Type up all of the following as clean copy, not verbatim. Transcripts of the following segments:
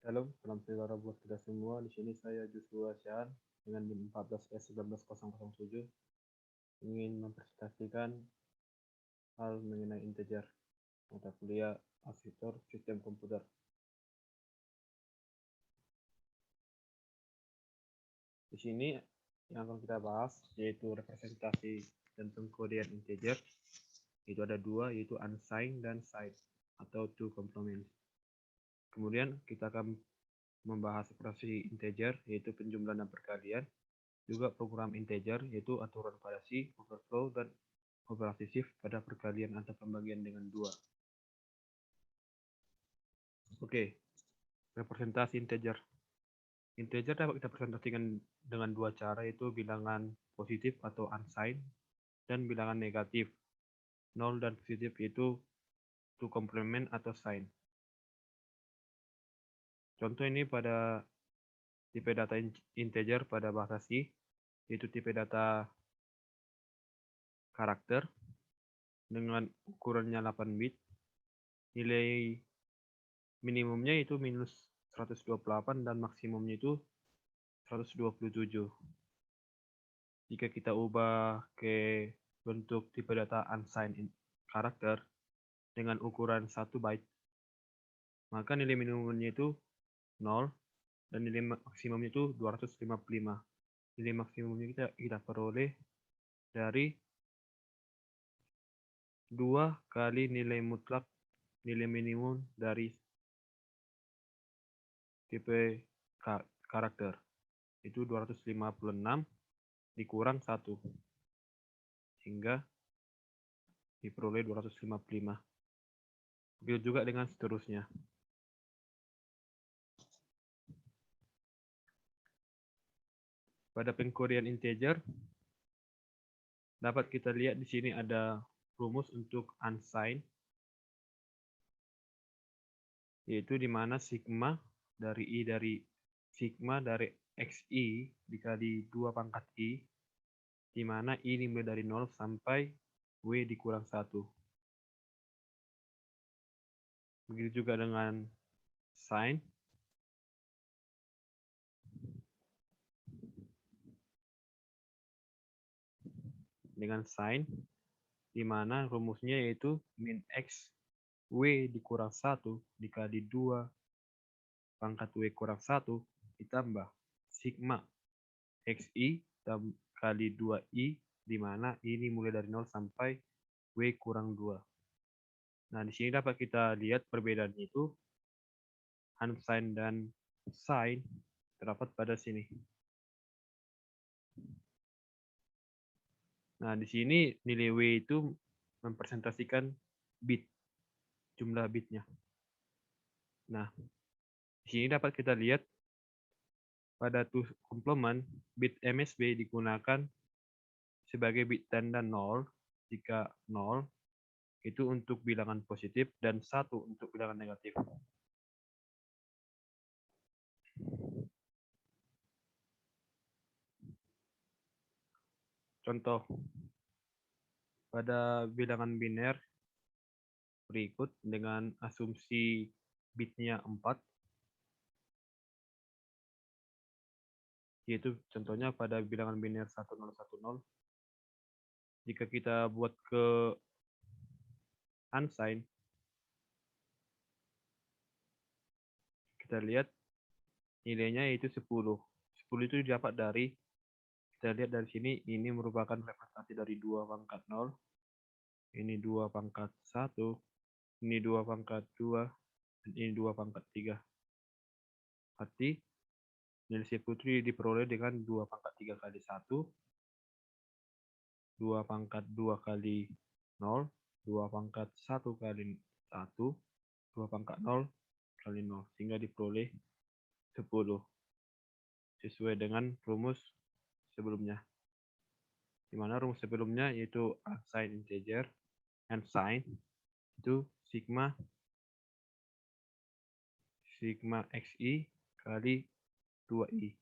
Shalom, salam sejahtera buat kita semua. Di sini saya Joshua Shan dengan NIM 14S19007 ingin mempresentasikan hal mengenai integer mata kuliah arsitektur sistem komputer. Di sini yang akan kita bahas yaitu representasi dan pengkodean integer. Itu ada dua, yaitu unsigned dan signed atau two complements. Kemudian kita akan membahas operasi integer yaitu penjumlahan dan perkalian, juga program integer yaitu aturan variasi, overflow, dan operasi shift pada perkalian atau pembagian dengan 2. Oke, representasi integer. Integer dapat kita presentasikan dengan dua cara, yaitu bilangan positif atau unsigned dan bilangan negatif 0 dan positif, yaitu to complement atau sign. Contoh ini pada tipe data integer pada bahasa C, yaitu tipe data karakter dengan ukurannya 8 bit. Nilai minimumnya itu minus 128 dan maksimumnya itu 127. Jika kita ubah ke bentuk tipe data unsigned karakter dengan ukuran 1 byte, maka nilai minimumnya itu 0 dan nilai maksimumnya itu 255. Nilai maksimumnya kita peroleh dari 2 kali nilai mutlak nilai minimum dari tipe karakter. Itu 256 dikurang 1. Sehingga diperoleh 255. Begitu juga dengan seterusnya. Pada pengkodean integer, dapat kita lihat di sini ada rumus untuk unsigned, yaitu di mana sigma dari sigma dari xi dikali 2 pangkat i, di mana i dimulai dari 0 sampai w dikurang 1. Begitu juga dengan sign. Dengan sign, di mana rumusnya yaitu min x w dikurang 1 dikali 2 pangkat w kurang 1 ditambah sigma xi kali 2i, di mana ini mulai dari 0 sampai w kurang 2. Nah, di sini dapat kita lihat perbedaannya itu unsigned dan signed terdapat pada sini. Nah, di sini nilai W itu mempresentasikan bit, jumlah bitnya. Nah, di sini dapat kita lihat pada two complement, bit MSB digunakan sebagai bit tanda 0 jika 0 itu untuk bilangan positif dan 1 untuk bilangan negatif. Contoh, pada bilangan biner berikut dengan asumsi bitnya 4, yaitu contohnya pada bilangan biner 1010, jika kita buat ke unsigned, kita lihat nilainya yaitu 10. 10 itu didapat dari, kita lihat dari sini, ini merupakan representasi dari 2 pangkat 0, ini 2 pangkat 1, ini 2 pangkat 2, dan ini 2 pangkat 3. Berarti nilai 10 itu diperoleh dengan 2 pangkat 3 kali 1, 2 pangkat 2 kali 0, 2 pangkat 1 kali 1, 2 pangkat 0 kali 0, sehingga diperoleh 10. Sesuai dengan rumus sebelumnya. Di mana rumus sebelumnya yaitu unsigned integer, unsigned itu sigma xi kali 2i.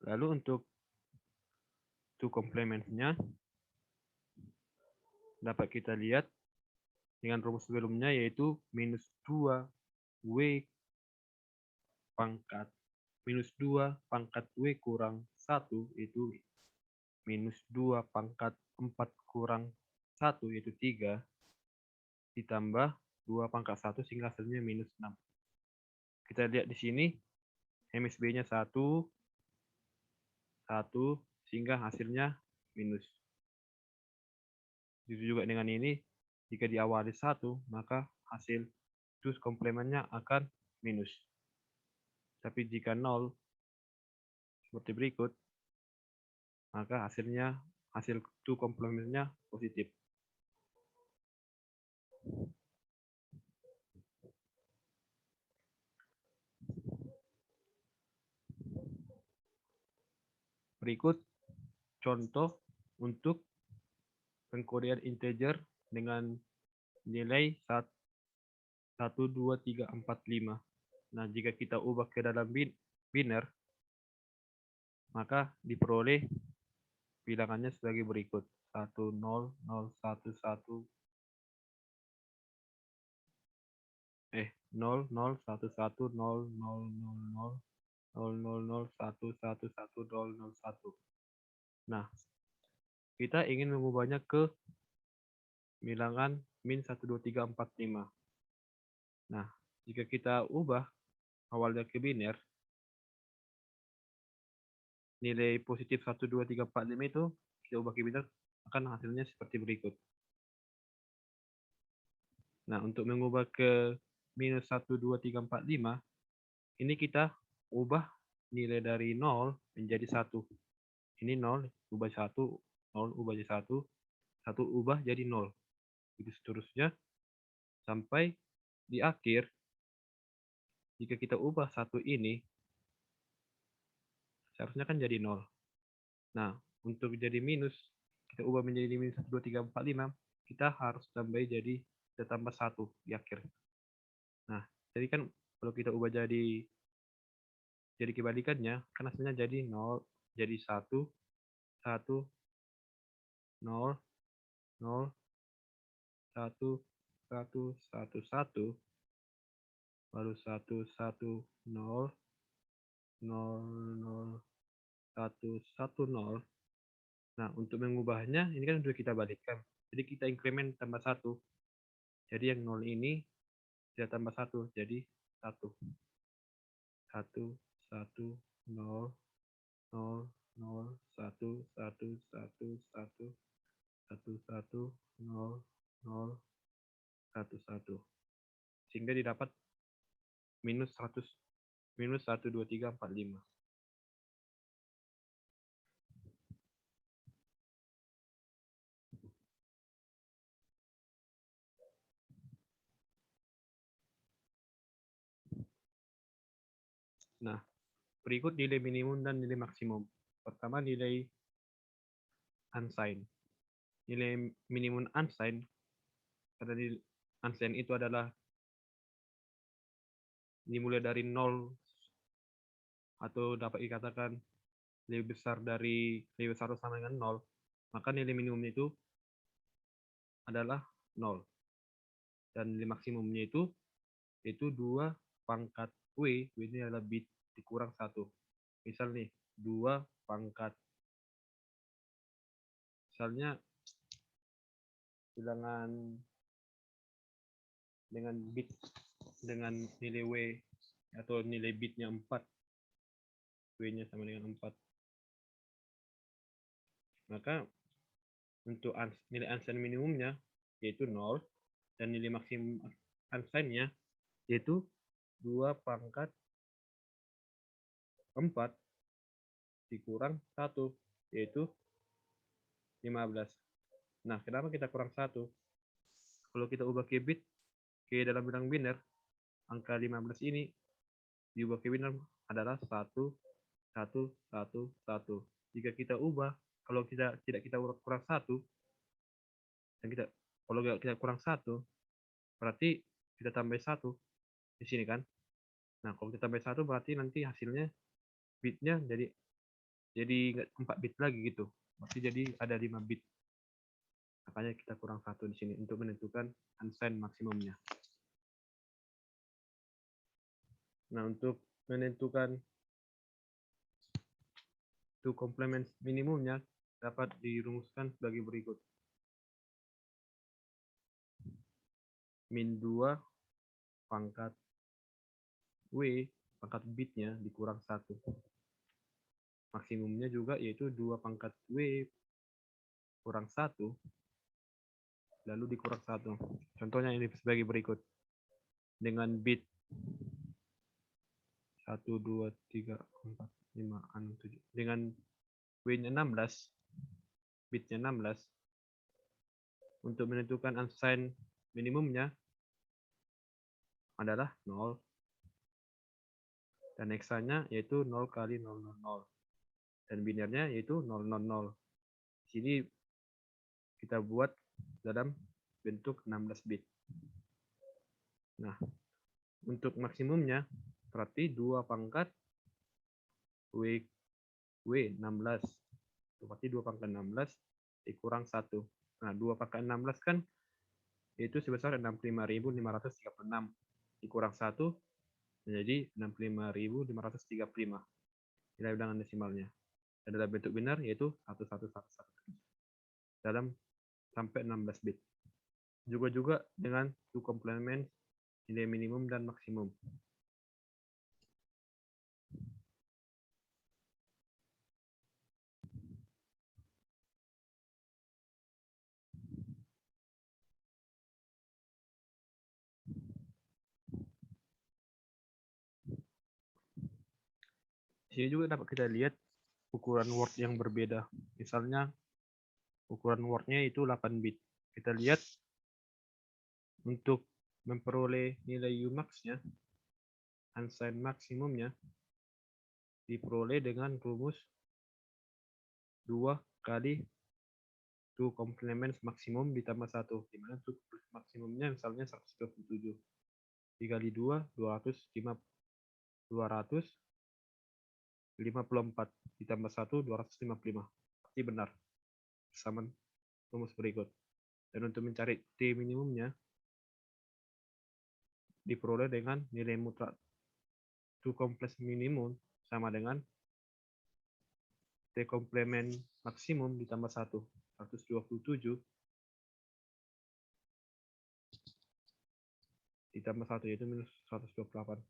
Lalu untuk two complements-nya dapat kita lihat dengan rumus sebelumnya, yaitu minus 2W pangkat minus 2 pangkat W kurang 1 itu minus 2 pangkat 4 kurang 1 yaitu 3 ditambah 2 pangkat 1 sehingga hasilnya minus 6. Kita lihat di sini MSB-nya 1 sehingga hasilnya minus. Begitu juga dengan ini, jika diawali 1 maka hasil two komplementnya akan minus. Tapi jika 0 seperti berikut, maka hasil two komplementnya positif. Berikut contoh untuk pengkodean integer dengan nilai 1, 2, 3, 4, 5. Nah, jika kita ubah ke dalam biner, maka diperoleh bilangannya sebagai berikut. 1, 0, 0, 1, 1, 0, 0, 1, 1, 0, 0, 0, 0, 0, 0, 0, 1, 1, 1, 0, 0, 1. Nah, kita ingin mengubahnya ke bilangan min 1, 2, 3, 4, 5. Nah, jika kita ubah awalnya ke biner, nilai positif 1, 2, 3, 4, 5 itu kita ubah ke biner akan hasilnya seperti berikut. Nah, untuk mengubah ke minus 1, 2, 3, 4, 5, ini kita ubah nilai dari 0 menjadi 1. Ini 0, ubah 1, 0, ubah jadi 1, 1 ubah jadi 0. Begitu seterusnya, sampai di akhir, jika kita ubah 1 ini, seharusnya kan jadi 0. Nah, untuk jadi minus, kita ubah menjadi minus 1, 2, 3, 4, 5, kita harus tambah jadi kita tambah 1 di akhir. Nah, jadi kan kalau kita ubah jadi kebalikannya, kan hasilnya jadi 0, jadi 1, 1, 0, 0, 1, 1, 1, 1, baru 1, 1, 0, 0, 0, 1, 1, 0. Nah, untuk mengubahnya, ini kan sudah kita balikkan. Jadi kita increment tambah 1. Jadi yang 0 ini kita tambah 1, jadi 1. 1, 1, 0, 0, 0, 1, 1, 1, 1, 1, 1, 0, 0, 1, 1. Sehingga didapat minus 100, minus 1, 2, 3, 4, 5. Nah, berikut nilai minimum dan nilai maksimum. Pertama, nilai unsigned. Nilai minimum unsigned, karena unsigned itu adalah dimulai dari 0 atau dapat dikatakan lebih besar atau sama dengan 0, maka nilai minimum itu adalah 0. Dan nilai maksimumnya itu 2 pangkat W ini adalah bit dikurang 1. Misal nih, 2 pangkat, misalnya bilangan dengan bit dengan nilai W atau nilai bitnya 4, W-nya sama dengan 4. Maka untuk nilai unsigned minimumnya yaitu 0 dan nilai maksimum unsigned-nya yaitu 2 pangkat 4 dikurang 1 yaitu 15. Nah, kenapa kita kurang 1? Kalau kita ubah ke bit ke dalam bilang biner, angka 15 ini diubah ke biner adalah 1, 1, 1, 1. Jika kita ubah, kalau kita tidak kita kurang 1, dan kalau kita kurang 1, berarti kita tambah 1 di sini kan. Nah, kalau kita tambah 1 berarti nanti hasilnya bitnya jadi nggak 4 bit lagi gitu. Masih jadi ada 5 bit. Makanya kita kurang 1 di sini untuk menentukan unsigned maksimumnya. Nah, untuk menentukan two complements minimumnya dapat dirumuskan sebagai berikut. Min 2 pangkat W pangkat bitnya dikurang 1. Maksimumnya juga yaitu 2 pangkat W kurang 1 lalu dikurang 1. Contohnya ini sebagai berikut. Dengan bit 1, 2, 3, 4, 5, 6, 7. Dengan W-nya 16, bitnya 16, untuk menentukan unsigned minimumnya adalah 0. Dan hexanya yaitu 0 kali 0, 0, 0. Dan binernya yaitu 0, 0, 0. Di sini kita buat dalam bentuk 16 bit. Nah, untuk maksimumnya berarti 2 pangkat W 16. Berarti 2 pangkat 16 dikurang 1. Nah, 2 pangkat 16 kan yaitu sebesar 65.536 dikurang 1 menjadi 65.535. Nilai ulangan desimalnya. Dan dalam bentuk biner yaitu 1111 dalam sampai 16 bit. Juga dengan two complement nilai minimum dan maksimum. Di sini juga dapat kita lihat ukuran word yang berbeda. Misalnya ukuran wordnya itu 8 bit. Kita lihat untuk memperoleh nilai Umax-nya, unsigned maksimumnya, diperoleh dengan rumus 2 kali two complements maksimum ditambah 1. Di mana two maksimumnya misalnya 127. Dikali 2, 254. Ditambah 1, 255. Pasti benar. Sama rumus berikut. Dan untuk mencari T minimumnya, diperoleh dengan nilai mutlak two complex minimum sama dengan T komplement maksimum ditambah 1. 127 ditambah 1 yaitu minus 128.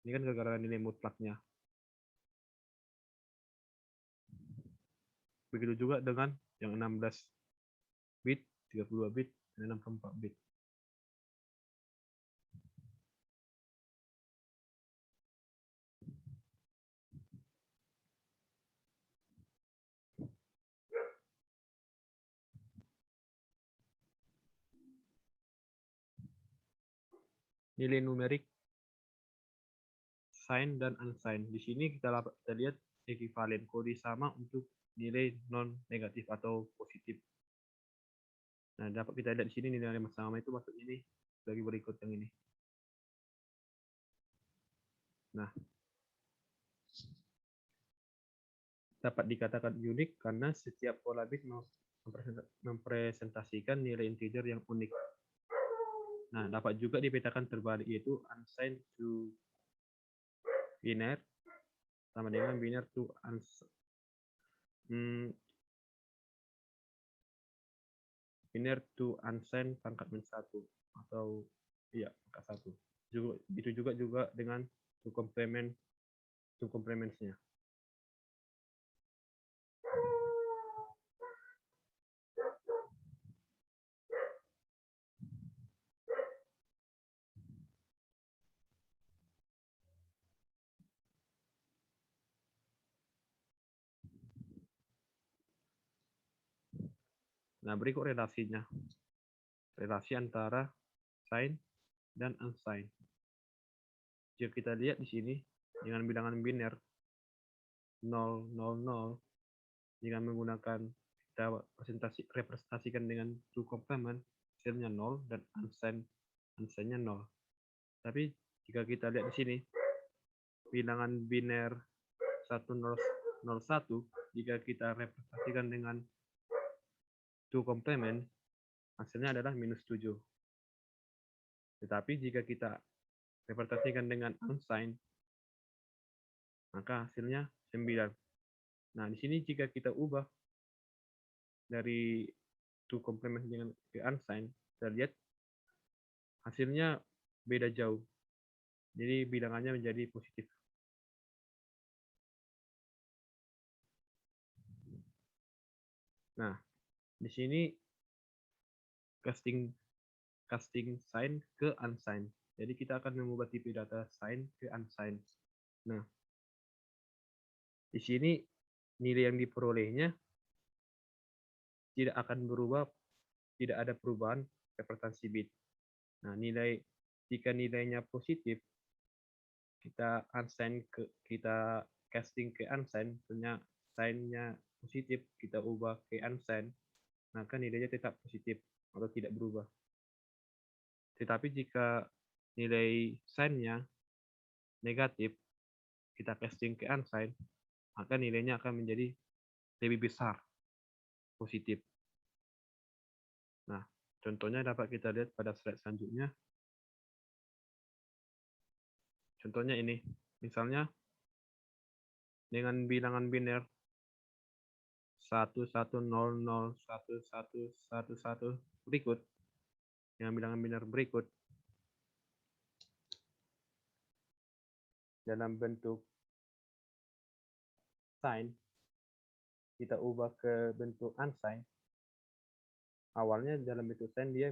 Ini kan gara-gara nilai mutlaknya. Begitu juga dengan yang 16 bit, 32 bit, dan 64 bit. Nilai numerik sign dan unsigned. Di sini kita lihat ekuivalen kode sama untuk nilai non negatif atau positif. Nah, dapat kita lihat di sini nilai sama itu maksudnya ini bagi berikut yang ini. Nah, dapat dikatakan unik karena setiap pola bit mempresentasikan nilai integer yang unik. Nah, dapat juga dipetakan terbalik yaitu unsigned to binary sama dengan binary to binary to unsigned pangkat min 1 atau iya pangkat 1. Itu juga dengan two complements-nya. Nah, berikut relasinya. Relasi antara sign dan unsigned. Jika kita lihat di sini dengan bilangan biner 0, 0, 0 dengan menggunakan kita representasikan dengan two complement hasilnya 0 dan unsigned-nya 0. Tapi jika kita lihat di sini bilangan biner 1, 0, 01, jika kita representasikan dengan 2 complement, hasilnya adalah -7. Tetapi jika kita representasikan dengan unsigned, maka hasilnya 9. Nah, di sini jika kita ubah dari 2 complement dengan ke unsigned, kita lihat hasilnya beda jauh. Jadi bilangannya menjadi positif. Nah, di sini casting sign ke unsigned. Jadi kita akan mengubah tipe data sign ke unsigned. Nah, di sini nilai yang diperolehnya tidak akan berubah, tidak ada perubahan representasi bit. Nah, jika nilainya positif, kita casting ke unsigned, ternyata sign-nya positif, kita ubah ke unsigned, maka nilainya tetap positif atau tidak berubah. Tetapi jika nilai sign-nya negatif, kita casting ke unsigned, maka nilainya akan menjadi lebih besar, positif. Nah, contohnya dapat kita lihat pada slide selanjutnya. Contohnya ini, misalnya dengan bilangan biner 11001111 berikut, dengan bilangan biner berikut, dalam bentuk sign, kita ubah ke bentuk unsigned. Awalnya dalam bentuk sign dia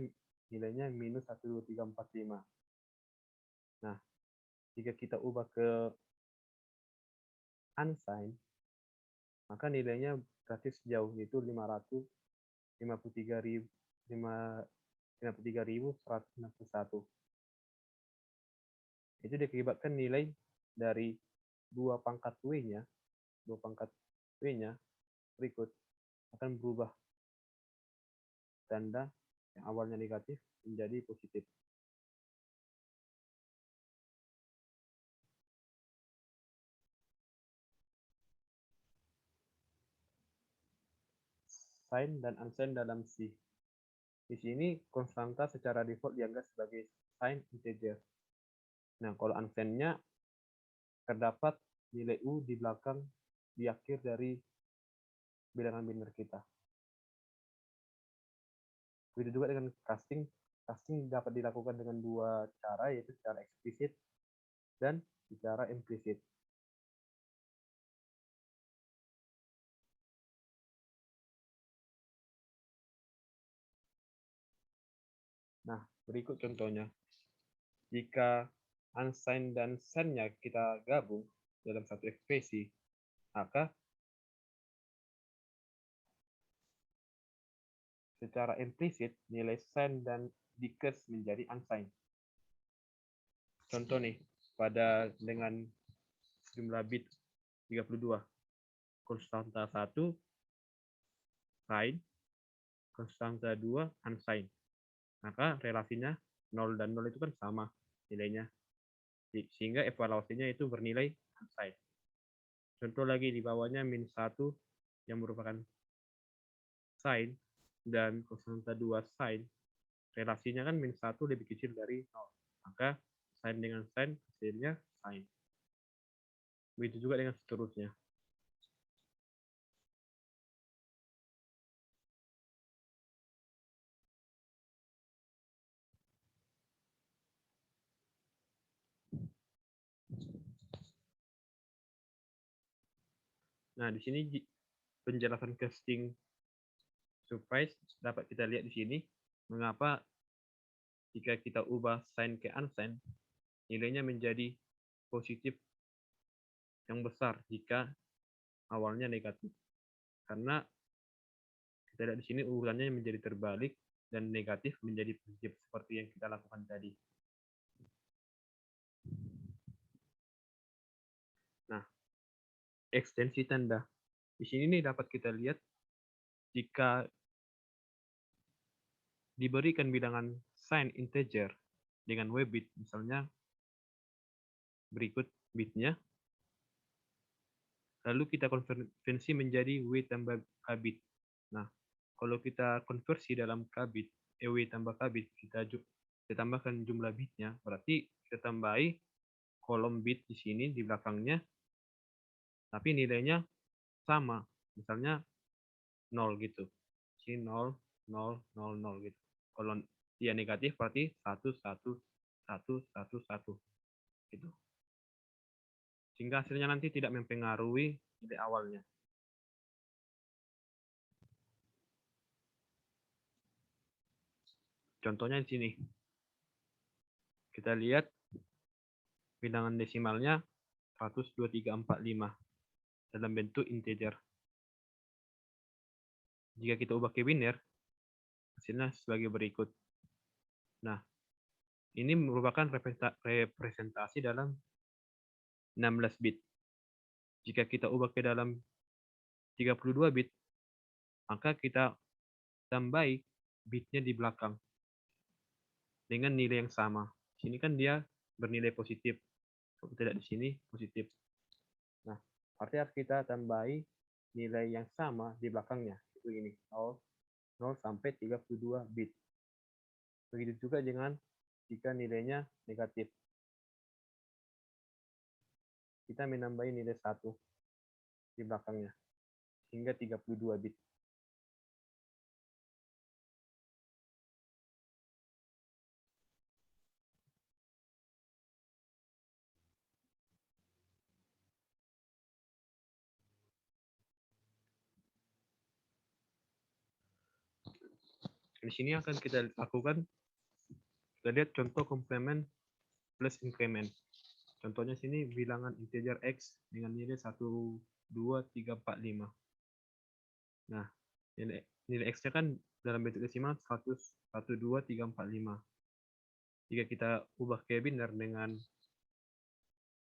nilainya -12345. Nah, jika kita ubah ke unsigned, maka nilainya gratis jauh, yaitu 553.161. Itu diakibatkan nilai dari 2 pangkat W-nya berikut akan berubah tanda yang awalnya negatif menjadi positif. Sign dan unsigned dalam C. Di sini konstanta secara default dianggap sebagai sign integer. Nah, kalau unsigned-nya terdapat nilai U di belakang, di akhir dari bilangan biner kita. Begitu juga dengan casting. Casting dapat dilakukan dengan 2 cara, yaitu secara eksplisit dan secara implisit. Nah, berikut contohnya. Jika unsigned dan signed-nya kita gabung dalam satu ekspresi, maka secara implisit nilai signed dan decrease menjadi unsigned. Contoh nih, dengan jumlah bit 32, konstanta 1 signed, konstanta 2 unsigned. Maka relasinya 0 dan 0 itu kan sama nilainya. Sehingga evaluasinya itu bernilai unsigned. Contoh lagi di bawahnya -1 yang merupakan signed dan konstanta 2 signed. Relasinya kan -1 lebih kecil dari 0. Maka signed dengan signed hasilnya signed. Begitu juga dengan seterusnya. Nah, di sini penjelasan casting surprise dapat kita lihat di sini. Mengapa jika kita ubah sign ke unsigned, nilainya menjadi positif yang besar jika awalnya negatif. Karena kita lihat di sini urutannya menjadi terbalik dan negatif menjadi positif seperti yang kita lakukan tadi. Nah, ekstensi tanda. Di sini nih dapat kita lihat jika diberikan bilangan sign integer dengan W bit, misalnya berikut bitnya lalu kita konversi menjadi W tambah K bit. Nah, kalau kita konversi dalam K bit, W tambah K bit, kita tambahkan jumlah bitnya, berarti kita tambahi kolom bit di sini di belakangnya, tapi nilainya sama, misalnya 0 gitu. Sini 0, 0, 0, 0 gitu. Kalau dia negatif berarti 1, 1, 1, 1, 1 gitu. Sehingga hasilnya nanti tidak mempengaruhi nilai awalnya. Contohnya di sini. Kita lihat bilangan desimalnya 12345 dalam bentuk integer. Jika kita ubah ke biner, hasilnya sebagai berikut. Nah, ini merupakan representasi dalam 16 bit. Jika kita ubah ke dalam 32 bit, maka kita tambahi bitnya di belakang dengan nilai yang sama. Di sini kan dia bernilai positif. Kalau tidak di sini positif. Nah, artinya harus kita tambahi nilai yang sama di belakangnya. Itu ini, 0 sampai 32 bit. Begitu juga dengan jika nilainya negatif. Kita menambahi nilai 1 di belakangnya hingga 32 bit. Di sini akan kita lakukan, kita lihat contoh komplement plus increment. Contohnya sini bilangan integer X dengan nilai 1, 2, 3, 4, 5. Nah, nilai X-nya kan dalam bentuk desimal 100, 1, 2, 3, 4, 5. Jika kita ubah ke biner dengan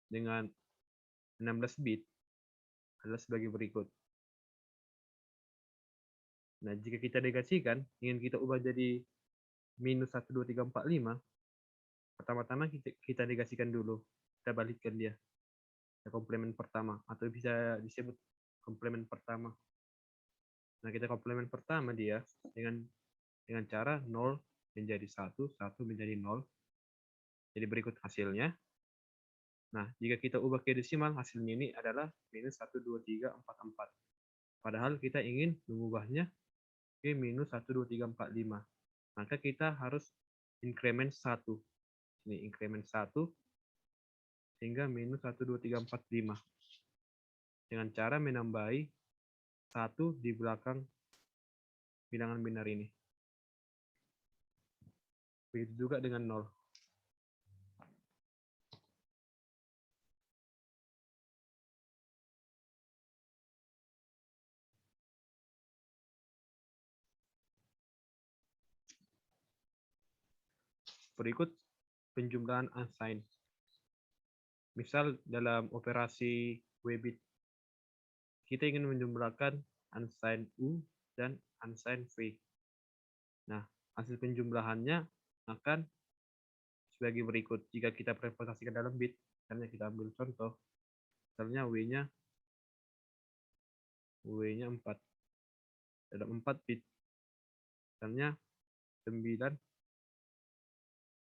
16 bit adalah sebagai berikut. Nah, jika kita negasikan, ingin kita ubah jadi minus 1, 2, 3, 4, 5, pertama-tama kita negasikan dulu. Kita balikkan dia ke komplement pertama, atau bisa disebut komplement pertama. Nah, kita komplement pertama dia dengan cara 0 menjadi 1, 1 menjadi 0. Jadi berikut hasilnya. Nah, jika kita ubah ke desimal, hasilnya ini adalah minus 1, 2, 3, 4, 4. Padahal kita ingin mengubahnya ke minus 1, 2, 3, 4, 5. Maka kita harus increment 1. Ini increment 1 sehingga minus 1, 2, 3, 4, 5. Dengan cara menambahi 1 di belakang bilangan biner ini. Begitu juga dengan 0. Berikut penjumlahan unsigned. Misal dalam operasi W-bit, kita ingin menjumlahkan unsigned U dan unsigned V. Nah, hasil penjumlahannya akan sebagai berikut. Jika kita representasikan dalam bit, misalnya kita ambil contoh, misalnya W-nya 4. Dalam 4 bit, misalnya 9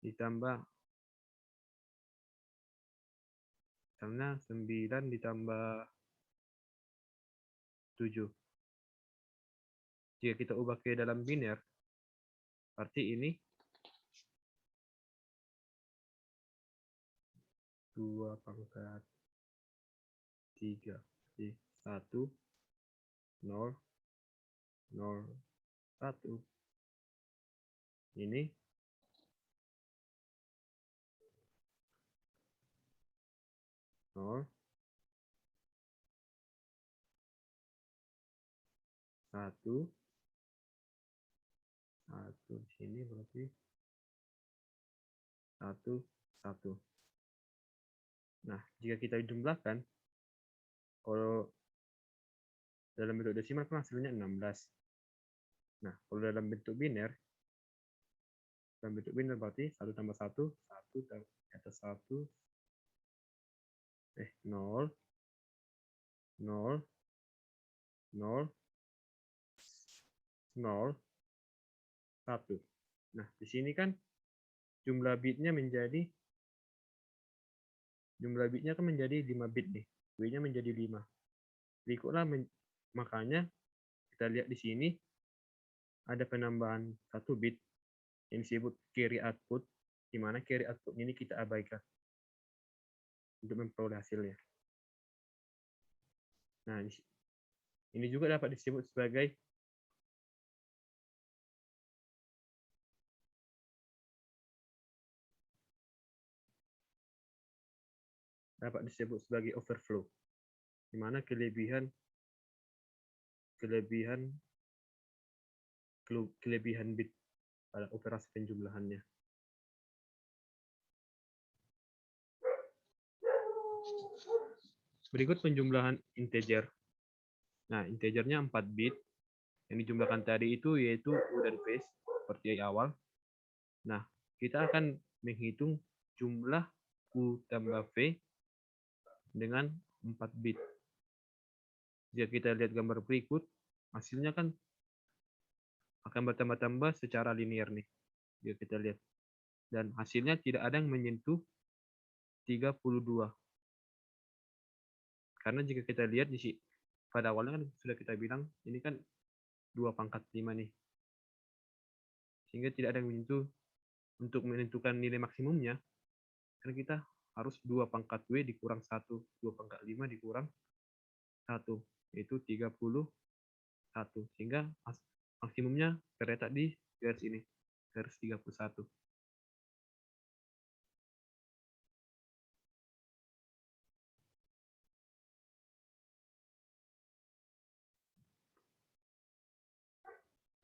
ditambah, misalnya 9 ditambah 7. Jika kita ubah ke dalam biner, berarti ini 2 pangkat 3. Jadi 1, 0, 0, 1. Ini 0, 1, 1. Di sini berarti 1, 1. Nah, jika kita jumlahkan, kalau dalam bentuk desimal kan hasilnya 16. Nah, kalau dalam bentuk biner berarti 1 tambah 1, 1 atas 1, 0, 0, 0, 0, 1. Nah, di sini kan jumlah bitnya kan menjadi 5 bit nih. W-nya menjadi 5. Berikutlah makanya kita lihat di sini ada penambahan 1 bit yang disebut carry output, di mana carry output ini kita abaikan untuk memperoleh hasilnya. Nah, ini juga dapat disebut sebagai overflow, di mana kelebihan bit pada operasi penjumlahannya. Berikut penjumlahan integer. Nah, integernya 4 bit. Yang dijumlahkan tadi itu yaitu U dan V seperti awal. Nah, kita akan menghitung jumlah U tambah V dengan 4 bit. Jika kita lihat gambar berikut, hasilnya kan akan bertambah-tambah secara linear nih. Jika kita lihat. Dan hasilnya tidak ada yang menyentuh 32. Karena jika kita lihat pada awalnya kan sudah kita bilang ini kan 2 pangkat 5 nih. Sehingga tidak ada yang menyentuh untuk menentukan nilai maksimumnya. Karena kita harus 2 pangkat W dikurang 1. 2 pangkat 5 dikurang 1. Yaitu 31. Sehingga maksimumnya terletak di garis ini. Garis 31.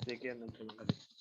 Sekian dan terima kasih.